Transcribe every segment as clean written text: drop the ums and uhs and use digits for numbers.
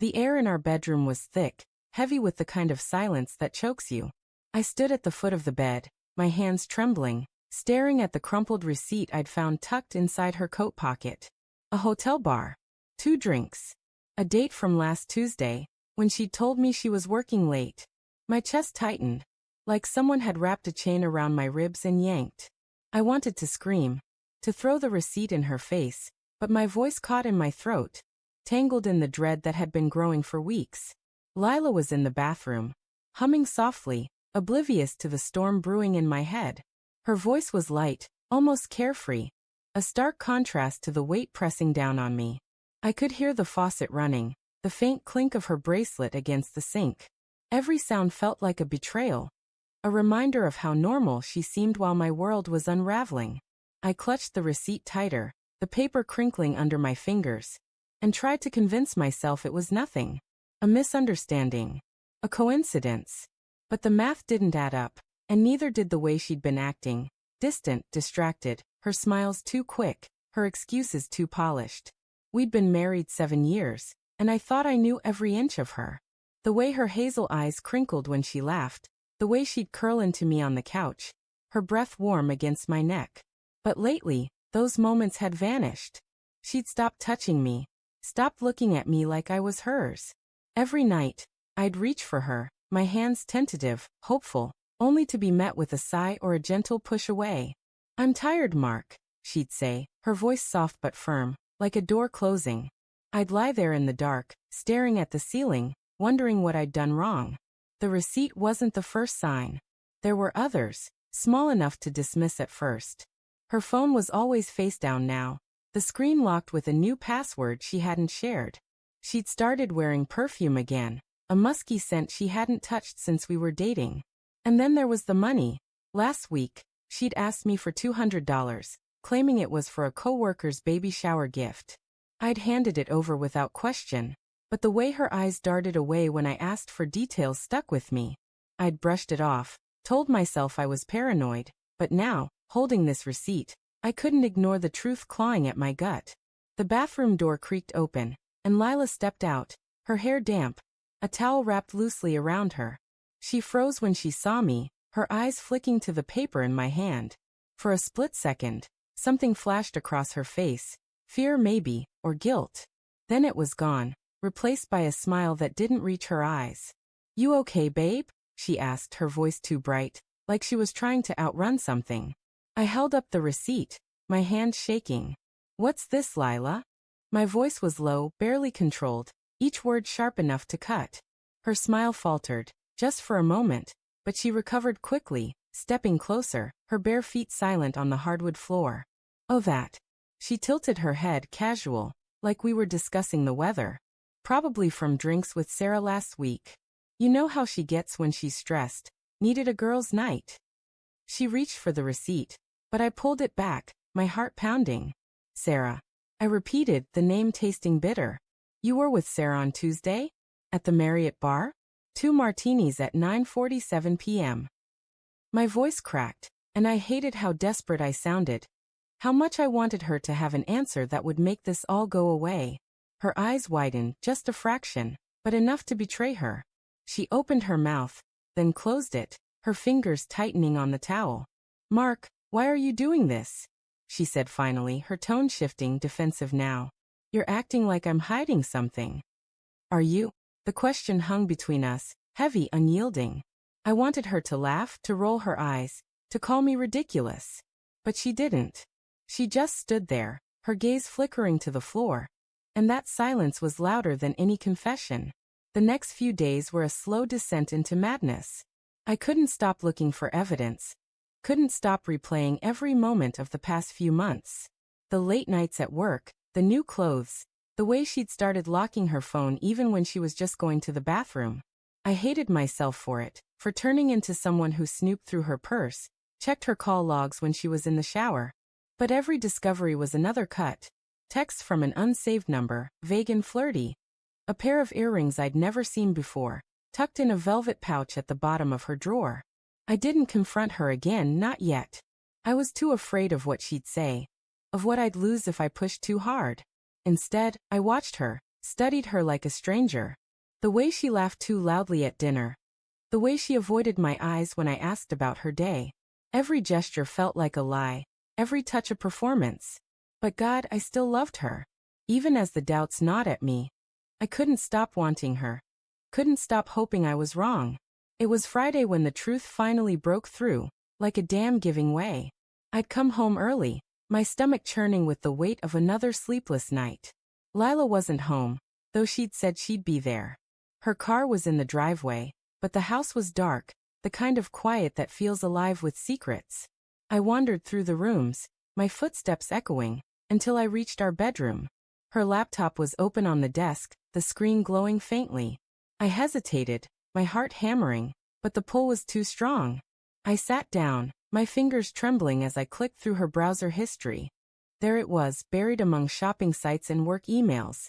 The air in our bedroom was thick, heavy with the kind of silence that chokes you. I stood at the foot of the bed, my hands trembling, staring at the crumpled receipt I'd found tucked inside her coat pocket. A hotel bar. 2 drinks. A date from last Tuesday, when she'd told me she was working late. My chest tightened, like someone had wrapped a chain around my ribs and yanked. I wanted to scream, to throw the receipt in her face, but my voice caught in my throat, tangled in the dread that had been growing for weeks. Lila was in the bathroom, humming softly, oblivious to the storm brewing in my head. Her voice was light, almost carefree, a stark contrast to the weight pressing down on me. I could hear the faucet running, the faint clink of her bracelet against the sink. Every sound felt like a betrayal, a reminder of how normal she seemed while my world was unraveling. I clutched the receipt tighter, the paper crinkling under my fingers, and tried to convince myself it was nothing. A misunderstanding. A coincidence. But the math didn't add up, and neither did the way she'd been acting. Distant, distracted, her smiles too quick, her excuses too polished. We'd been married 7 years, and I thought I knew every inch of her. The way her hazel eyes crinkled when she laughed, the way she'd curl into me on the couch, her breath warm against my neck. But lately, those moments had vanished. She'd stopped touching me, stopped looking at me like I was hers. Every night, I'd reach for her, my hands tentative, hopeful, only to be met with a sigh or a gentle push away. "I'm tired, Mark," she'd say, her voice soft but firm, like a door closing. I'd lie there in the dark, staring at the ceiling, wondering what I'd done wrong. The receipt wasn't the first sign. There were others, small enough to dismiss at first. Her phone was always face down now, the screen locked with a new password she hadn't shared. She'd started wearing perfume again, a musky scent she hadn't touched since we were dating. And then there was the money. Last week, she'd asked me for $200, claiming it was for a coworker's baby shower gift. I'd handed it over without question, but the way her eyes darted away when I asked for details stuck with me. I'd brushed it off, told myself I was paranoid, but now, holding this receipt, I couldn't ignore the truth clawing at my gut. The bathroom door creaked open, and Lila stepped out, her hair damp, a towel wrapped loosely around her. She froze when she saw me, her eyes flicking to the paper in my hand. For a split second, something flashed across her face, fear maybe, or guilt. Then it was gone, replaced by a smile that didn't reach her eyes. "You okay, babe?" she asked, her voice too bright, like she was trying to outrun something. I held up the receipt, my hands shaking. "What's this, Lila?" My voice was low, barely controlled, each word sharp enough to cut. Her smile faltered, just for a moment, but she recovered quickly, stepping closer, her bare feet silent on the hardwood floor. "Oh, that." She tilted her head, casual, like we were discussing the weather. "Probably from drinks with Sarah last week. You know how she gets when she's stressed. Needed a girl's night." She reached for the receipt, but I pulled it back, my heart pounding. "Sarah." I repeated, the name tasting bitter. "You were with Sarah on Tuesday? At the Marriott bar? 2 martinis at 9:47 p.m. My voice cracked, and I hated how desperate I sounded. How much I wanted her to have an answer that would make this all go away. Her eyes widened, just a fraction, but enough to betray her. She opened her mouth, then closed it, her fingers tightening on the towel. "Mark, why are you doing this?" she said finally, her tone shifting, defensive now. "You're acting like I'm hiding something." "Are you?" The question hung between us, heavy, unyielding. I wanted her to laugh, to roll her eyes, to call me ridiculous. But she didn't. She just stood there, her gaze flickering to the floor. And that silence was louder than any confession. The next few days were a slow descent into madness. I couldn't stop looking for evidence. Couldn't stop replaying every moment of the past few months. The late nights at work, the new clothes, the way she'd started locking her phone even when she was just going to the bathroom. I hated myself for it, for turning into someone who snooped through her purse, checked her call logs when she was in the shower. But every discovery was another cut. Text from an unsaved number, vague and flirty. A pair of earrings I'd never seen before, tucked in a velvet pouch at the bottom of her drawer. I didn't confront her again, not yet. I was too afraid of what she'd say, of what I'd lose if I pushed too hard. Instead, I watched her, studied her like a stranger. The way she laughed too loudly at dinner. The way she avoided my eyes when I asked about her day. Every gesture felt like a lie, every touch a performance. But God, I still loved her. Even as the doubts gnawed at me. I couldn't stop wanting her. Couldn't stop hoping I was wrong. It was Friday when the truth finally broke through, like a dam giving way. I'd come home early, my stomach churning with the weight of another sleepless night. Lila wasn't home, though she'd said she'd be there. Her car was in the driveway, but the house was dark, the kind of quiet that feels alive with secrets. I wandered through the rooms, my footsteps echoing, until I reached our bedroom. Her laptop was open on the desk, the screen glowing faintly. I hesitated, my heart hammering, but the pull was too strong. I sat down, my fingers trembling as I clicked through her browser history. There it was, buried among shopping sites and work emails.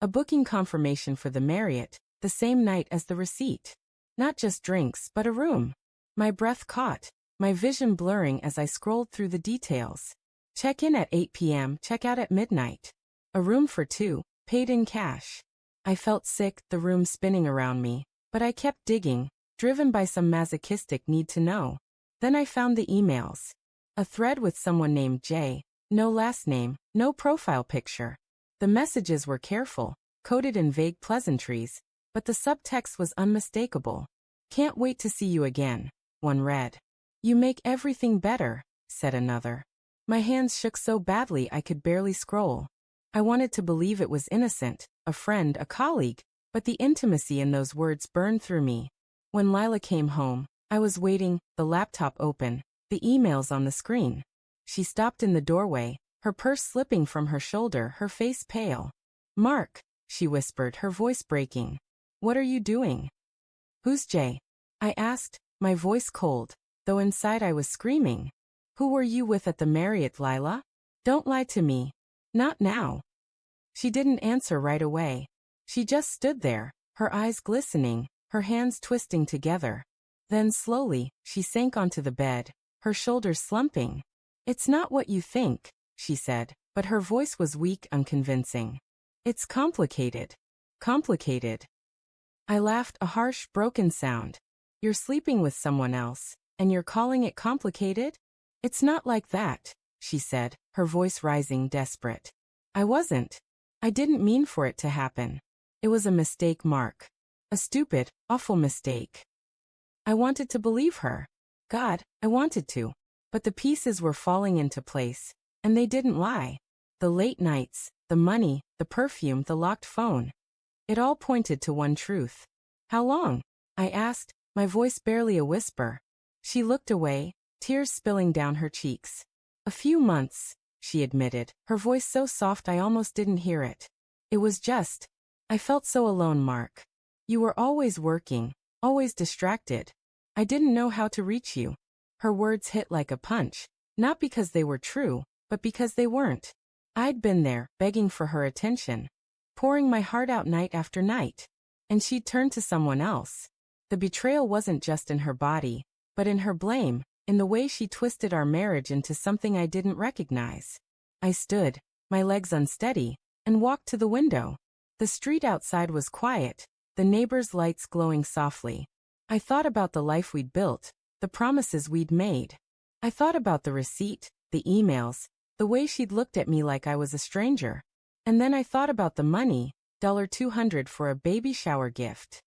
A booking confirmation for the Marriott, the same night as the receipt. Not just drinks, but a room. My breath caught, my vision blurring as I scrolled through the details. Check-in at 8 p.m., check-out at midnight. A room for two, paid in cash. I felt sick, the room spinning around me, but I kept digging, driven by some masochistic need to know. Then I found the emails. A thread with someone named Jay, no last name, no profile picture. The messages were careful, coded in vague pleasantries, but the subtext was unmistakable. Can't wait to see you again, one read. You make everything better, said another. My hands shook so badly I could barely scroll. I wanted to believe it was innocent, a friend, a colleague, but the intimacy in those words burned through me. When Lila came home, I was waiting, the laptop open, the emails on the screen. She stopped in the doorway, her purse slipping from her shoulder, her face pale. Mark, she whispered, her voice breaking. What are you doing? Who's Jay? I asked, my voice cold, though inside I was screaming. Who were you with at the Marriott, Lila? Don't lie to me. Not now. She didn't answer right away. She just stood there, her eyes glistening, her hands twisting together. Then slowly, she sank onto the bed, her shoulders slumping. It's not what you think, she said, but her voice was weak, unconvincing. It's complicated. Complicated. I laughed, a harsh, broken sound. You're sleeping with someone else, and you're calling it complicated? It's not like that, she said, her voice rising, desperate. I wasn't. I didn't mean for it to happen. It was a mistake, Mark. A stupid, awful mistake. I wanted to believe her. God, I wanted to. But the pieces were falling into place, and they didn't lie. The late nights, the money, the perfume, the locked phone. It all pointed to one truth. How long? I asked, my voice barely a whisper. She looked away, tears spilling down her cheeks. A few months, she admitted, her voice so soft I almost didn't hear it. It was just, I felt so alone, Mark. You were always working, always distracted. I didn't know how to reach you. Her words hit like a punch, not because they were true, but because they weren't. I'd been there, begging for her attention, pouring my heart out night after night. And she'd turned to someone else. The betrayal wasn't just in her body, but in her blame, in the way she twisted our marriage into something I didn't recognize. I stood, my legs unsteady, and walked to the window. The street outside was quiet, the neighbors' lights glowing softly. I thought about the life we'd built, the promises we'd made. I thought about the receipt, the emails, the way she'd looked at me like I was a stranger. And then I thought about the money, $200 for a baby shower gift.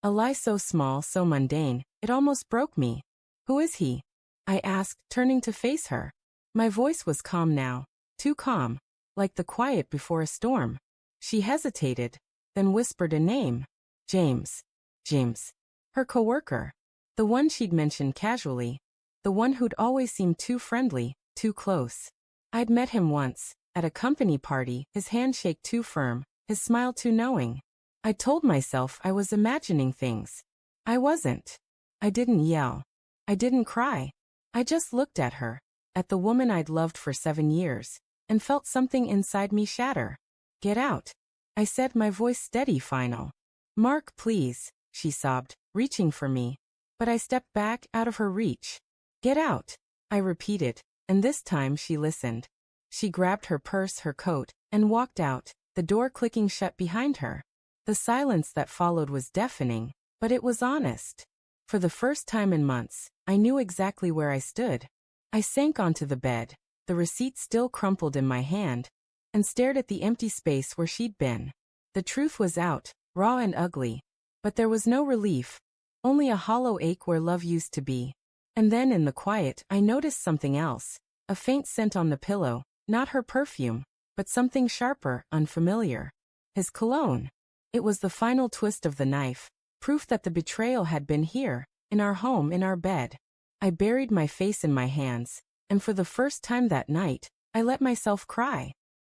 A lie so small, so mundane, it almost broke me. Who is he? I asked, turning to face her. My voice was calm now, too calm, like the quiet before a storm. She hesitated, then whispered a name. James. James. Her coworker. The one she'd mentioned casually. The one who'd always seemed too friendly, too close. I'd met him once, at a company party, his handshake too firm, his smile too knowing. I told myself I was imagining things. I wasn't. I didn't yell. I didn't cry. I just looked at her, at the woman I'd loved for 7 years, and felt something inside me shatter. Get out. I said, my voice steady, final. Mark, please, she sobbed, reaching for me. But I stepped back, out of her reach. Get out, I repeated, and this time she listened. She grabbed her purse, her coat, and walked out, the door clicking shut behind her. The silence that followed was deafening, but it was honest. For the first time in months, I knew exactly where I stood. I sank onto the bed, the receipt still crumpled in my hand, and stared at the empty space where she'd been. The truth was out, raw and ugly. But there was no relief, only a hollow ache where love used to be. And then in the quiet, I noticed something else. A faint scent on the pillow, not her perfume, but something sharper, unfamiliar. His cologne. It was the final twist of the knife, proof that the betrayal had been here, in our home, in our bed. I buried my face in my hands, and for the first time that night, I let myself cry.